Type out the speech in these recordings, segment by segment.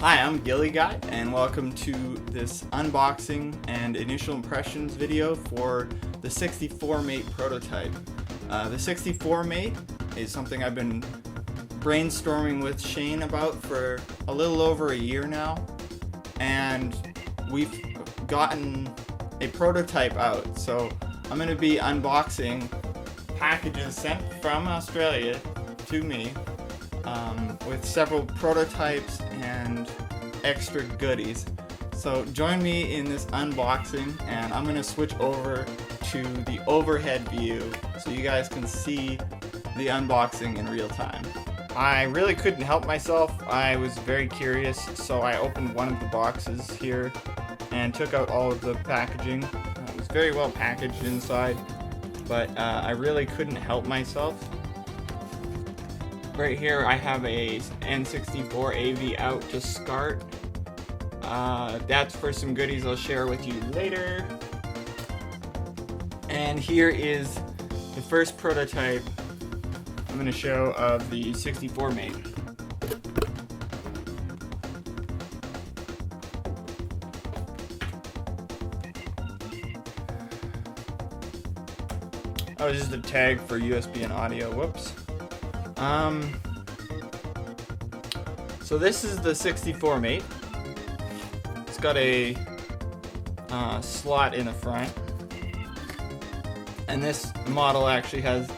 Hi, I'm Gilly Guy, and welcome to this unboxing and initial impressions video for the 64 Mate prototype. The 64 Mate is something I've been brainstorming with Shane about for a little over a year now, and we've gotten a prototype out, so I'm going to be unboxing packages sent from Australia to me with several prototypes and extra goodies. So join me in this unboxing, and I'm going to switch over to the overhead view so you guys can see the unboxing in real time. I really couldn't help myself. I was very curious, so I opened one of the boxes here and took out all of the packaging. It was very well packaged inside, but I really couldn't help myself. Right here I have a N64 AV out to SCART. That's for some goodies I'll share with you later. And here is the first prototype I'm going to show of the 64 Mate. Oh, this is the tag for USB and audio. Whoops. So this is the 64 Mate. It's got a slot in the front, and this model actually has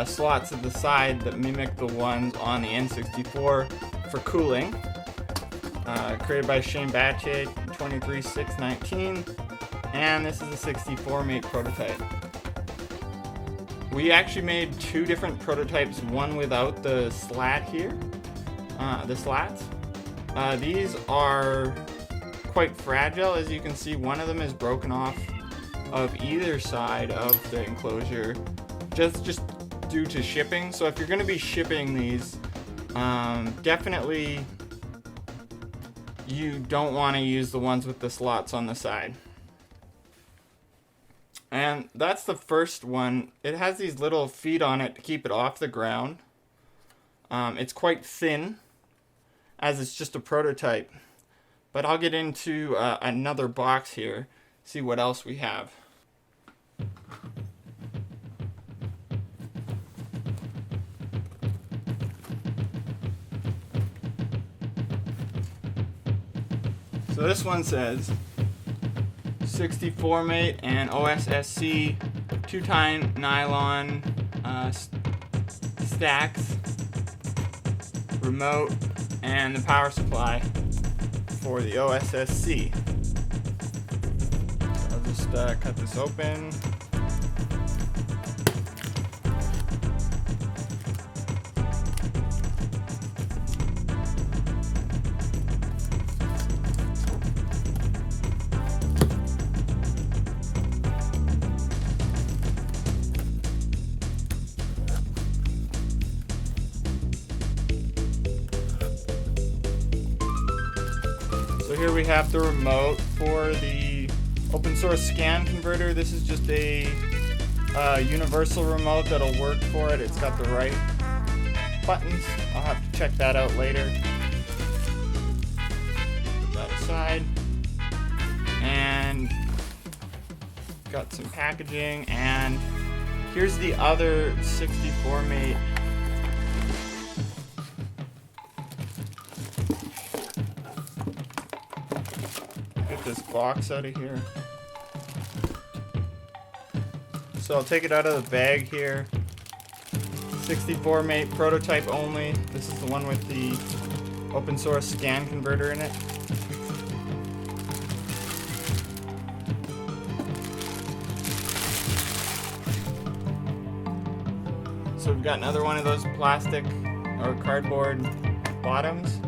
slots at the side that mimic the ones on the N64 for cooling. Created by Shane Battye, 23/6/19, and this is a 64 Mate prototype. We actually made two different prototypes, one without the slat here, the slats. These are quite fragile. As you can see, one of them is broken off of either side of the enclosure, just due to shipping. So if you're going to be shipping these, definitely you don't want to use the ones with the slots on the side. And that's the first one. It has these little feet on it to keep it off the ground. It's quite thin, as it's just a prototype. But I'll get into another box here, see what else we have. So this one says 64 Mate and OSSC 2-tine nylon stacks, remote, and the power supply for the OSSC. So I'll just cut this open. So here we have the remote for the open source scan converter. This is just a universal remote that'll work for it. It's got the right buttons. I'll have to check that out later. Put that aside. And got some packaging. And here's the other 64 Mate. Get this box out of here. So I'll take it out of the bag here. 64 Mate prototype only. This is the one with the open source scan converter in it. So we've got another one of those plastic or cardboard bottoms,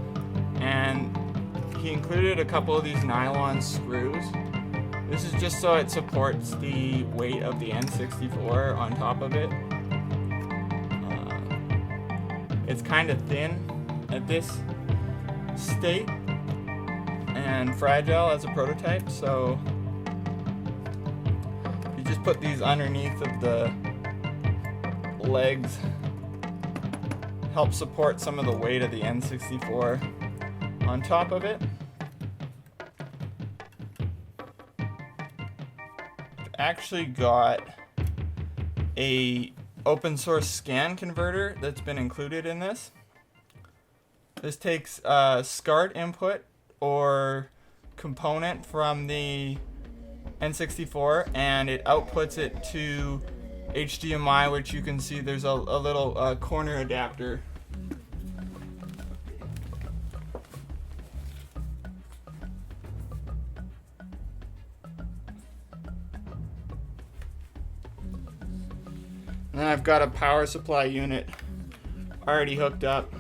and he included a couple of these nylon screws. This is just so it supports the weight of the N64 on top of it. It's kind of thin at this state and fragile as a prototype, so you just put these underneath of the legs, help support some of the weight of the N64. on top of it. I've actually got a open source scan converter that's been included in this. This takes SCART input or component from the N64 and it outputs it to HDMI, which you can see there's a little corner adapter. And then I've got a power supply unit already hooked up.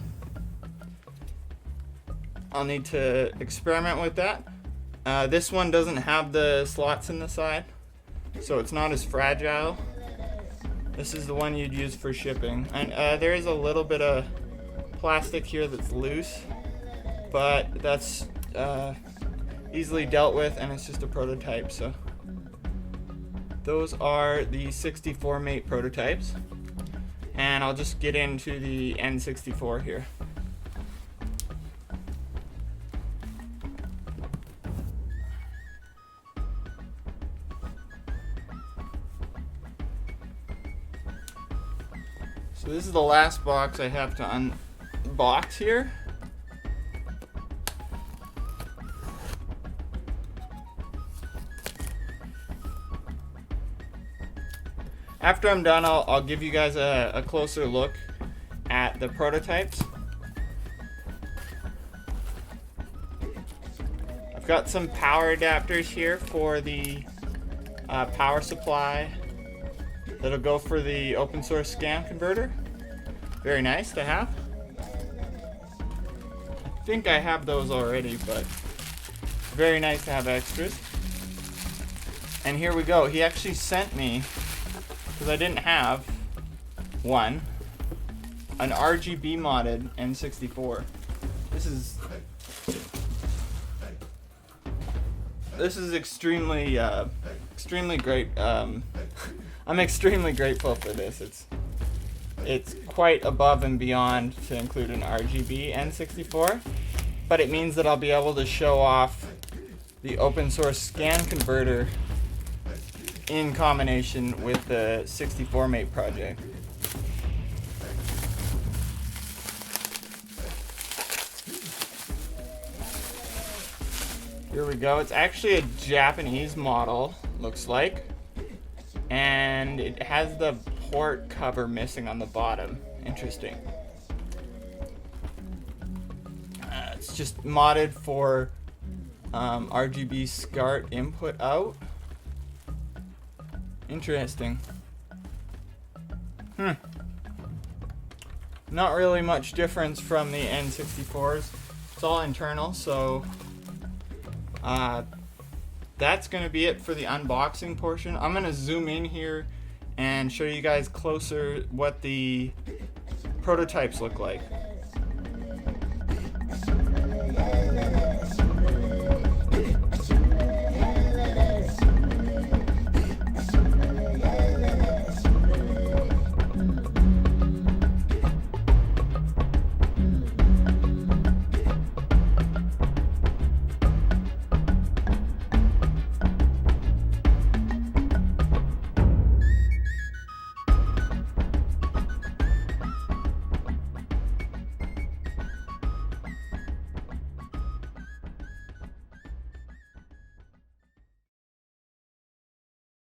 I'll need to experiment with that. This one doesn't have the slots in the side, so it's not as fragile. This is the one you'd use for shipping. And there is a little bit of plastic here that's loose, but that's easily dealt with, and it's just a prototype. So those are the 64 mate prototypes, and I'll just get into the N64 here. So this is the last box I have to unbox here. After I'm done, I'll give you guys a closer look at the prototypes. I've got some power adapters here for the power supply that'll go for the open source scan converter. Very nice to have. I think I have those already, but very nice to have extras. And here we go. He actually sent me, because I didn't have one, an RGB modded N64. This is extremely great. I'm extremely grateful for this. It's quite above and beyond to include an RGB N64, but it means that I'll be able to show off the open source scan converter in combination with the 64 mate project. Here we go. It's actually a Japanese model, looks like. And it has the port cover missing on the bottom. Interesting. It's just modded for RGB SCART input out. Interesting. Not really much difference from the N64s. It's all internal, so that's going to be it for the unboxing portion. I'm going to zoom in here and show you guys closer what the prototypes look like.